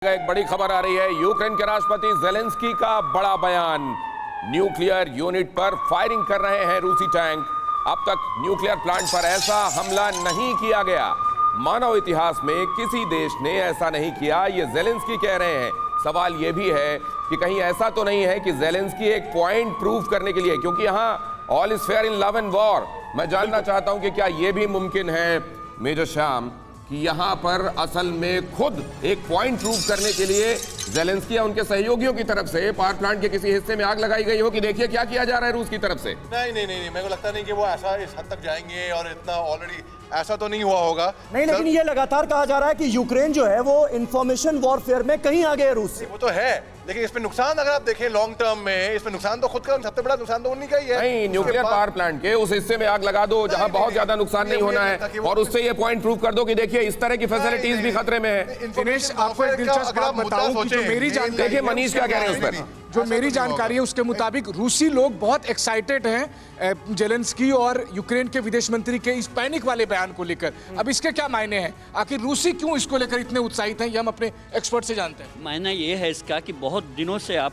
एक बड़ी खबर आ रही है। यूक्रेन के राष्ट्रपति ज़ेलेंस्की का बड़ा बयान। न्यूक्लियर यूनिट पर फायरिंग कर रहे हैं रूसी टैंक। अब तक न्यूक्लियर प्लांट पर ऐसा हमला नहीं किया गया। मानव इतिहास में किसी देश ने ऐसा नहीं किया, ये ज़ेलेंस्की कह रहे हैं। सवाल ये भी है कि कहीं ऐसा तो नहीं है कि ज़ेलेंस्की एक पॉइंट प्रूव करने के लिए, क्योंकि यहाँ all is fair in love and war. मैं जानना चाहता हूं कि क्या यह भी मुमकिन है मेजर श्याम कि यहां पर असल में खुद एक पॉइंट प्रूव करने के लिए ज़ेलेंस्की या उनके सहयोगियों की तरफ से पावर प्लांट के किसी हिस्से में आग लगाई गई हो कि देखिए क्या किया जा रहा है रूस की तरफ से? नहीं, मेरे को लगता नहीं कि वो ऐसा इस हद तक जाएंगे और इतना ऑलरेडी ऐसा तो नहीं हुआ होगा। नहीं, लेकिन ये लगातार कहा जा रहा है कि यूक्रेन जो है वो इंफॉर्मेशन वॉरफेयर में कहीं आगे है रूस से। वो तो है, लेकिन इसमें नुकसान अगर आप देखें लॉन्ग टर्म में, इसमें नुकसान तो खुद का सबसे बड़ा नुकसान तो उन्हीं का ही है। नहीं, न्यूक्लियर पावर प्लांट के उस हिस्से में आग लगा दो जहां बहुत ज्यादा नुकसान नहीं होना है और उससे ये पॉइंट प्रूव कर दो कि देखिए इस तरह की फैसिलिटीज भी खतरे में है। दिनेश, आपको एक दिलचस्प बात बताऊं कि जो मेरी जानकारी, देखिए मनीष क्या कह रहे हैं उस पर, जो मेरी जानकारी है उसके मुताबिक रूसी लोग बहुत एक्साइटेड हैं ज़ेलेंस्की और यूक्रेन के विदेश मंत्री के इस पैनिक वाले बयान को लेकर। अब इसके क्या मायने हैं, आखिर रूसी क्यों इसको लेकर इतने उत्साहित हैं, ये हम अपने एक्सपर्ट से जानते हैं। मायना ये है इसका कि बहुत दिनों से आप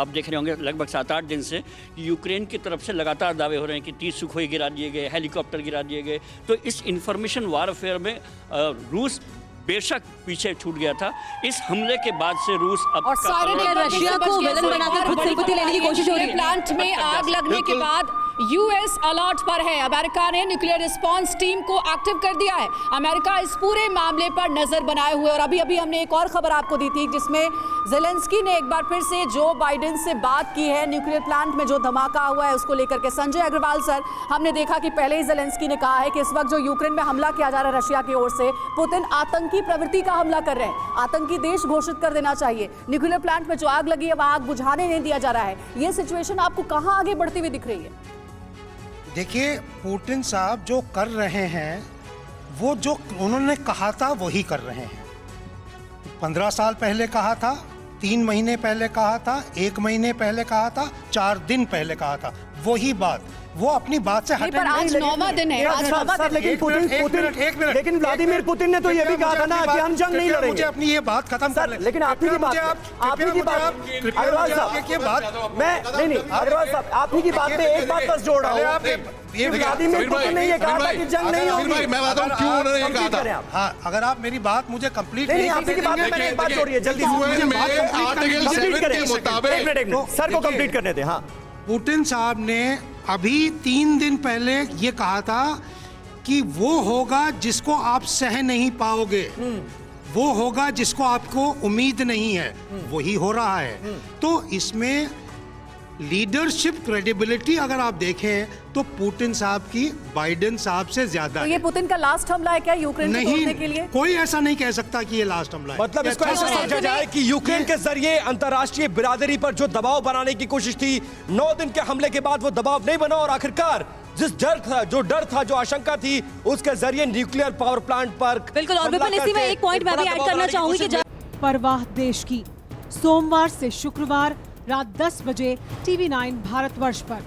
देख रहे होंगे, लगभग 7-8 दिन से यूक्रेन की तरफ से लगातार दावे हो रहे हैं कि 30 सुखोई गिरा दिए गए, हेलीकॉप्टर गिरा दिए गए। तो इस इंफॉर्मेशन वॉरफेयर में रूस बेशक पीछे छूट गया था। इस हमले के बाद से रूस अब और सारे रशिया को विलन बनाकर खुद सिंपैथी लेने की कोशिश हो रही है। प्लांट में आग लगने के बाद यूएस अलर्ट पर है। अमेरिका ने न्यूक्लियर रिस्पांस टीम को एक्टिव कर दिया है। अमेरिका इस पूरे मामले पर नजर बनाए हुए, और अभी हमने एक और खबर आपको दी थी जिसमें ज़ेलेंस्की ने एक बार फिर से जो बाइडेन से बात की है न्यूक्लियर प्लांट में जो धमाका हुआ है उसको लेकर के। संजय अग्रवाल सर, हमने देखा कि पहले ही ज़ेलेंस्की ने कहा है कि इस वक्त जो यूक्रेन में हमला किया जा रहा है रशिया की ओर से, पुतिन आतंकी प्रवृत्ति का हमला कर रहे हैं, आतंकी देश घोषित कर देना चाहिए। न्यूक्लियर प्लांट में जो आग लगी है वहां आग बुझाने नहीं दिया जा रहा है। ये सिचुएशन आपको कहां आगे बढ़ती हुई दिख रही है? देखिए, पुतिन साहब जो कर रहे हैं वो जो उन्होंने कहा था वही कर रहे हैं। 15 साल पहले कहा था, 3 महीने पहले कहा था, 1 महीने पहले कहा था, 4 दिन पहले कहा था, वही बात। वो अपनी बात से हटे नहीं। आज 9वां दिन है। लेकिन व्लादिमीर पुतिन ने तो ये भी कहा था ना कि हम जंग नहीं लड़ेंगे। मुझे अपनी ये बात खत्म कर ले। लेकिन आपकी की बात अग्रवाल साहब, मैं नहीं अग्रवाल साहब, आपकी की बात में एक बात बस जोड़ रहा हूँ। व्लादिमीर पुतिन ने ये कहा था कि जंग नहीं होगी। मैं बताऊं क्यों उन्होंने ये कहा था। हाँ, अगर आप मेरी बात मुझे कंप्लीट नहीं, आपकी की बात में मैंने एक बात जोड़ी है, जल्दी सर को कंप्लीट करने दें। हाँ, पुतिन साहब ने अभी 3 दिन पहले ये कहा था कि वो होगा जिसको आप सह नहीं पाओगे, वो होगा जिसको आपको उम्मीद नहीं है, वही हो रहा है। तो इसमें लीडरशिप क्रेडिबिलिटी अगर आप देखें तो पुतिन साहब की बाइडेन साहब से ज्यादा तो ये पुतिन का लास्ट हमला है क्या यूक्रेन को तोड़ने के लिए? कोई ऐसा नहीं कह सकता कि ये लास्ट हमला है। मतलब इसको ऐसा समझा जाए कि यूक्रेन के जरिए अंतर्राष्ट्रीय बिरादरी पर जो दबाव बनाने की कोशिश थी, 9 दिन के हमले के बाद वो दबाव नहीं बना और आखिरकार जिस डर था, जो आशंका थी, उसके जरिए न्यूक्लियर पावर प्लांट पर बिल्कुल। और विपिन, इसी में एक पॉइंट मैं भी ऐड करना चाहूंगी कि परवाह देश की, सोमवार से शुक्रवार रात 10 बजे TV9 भारतवर्ष पर।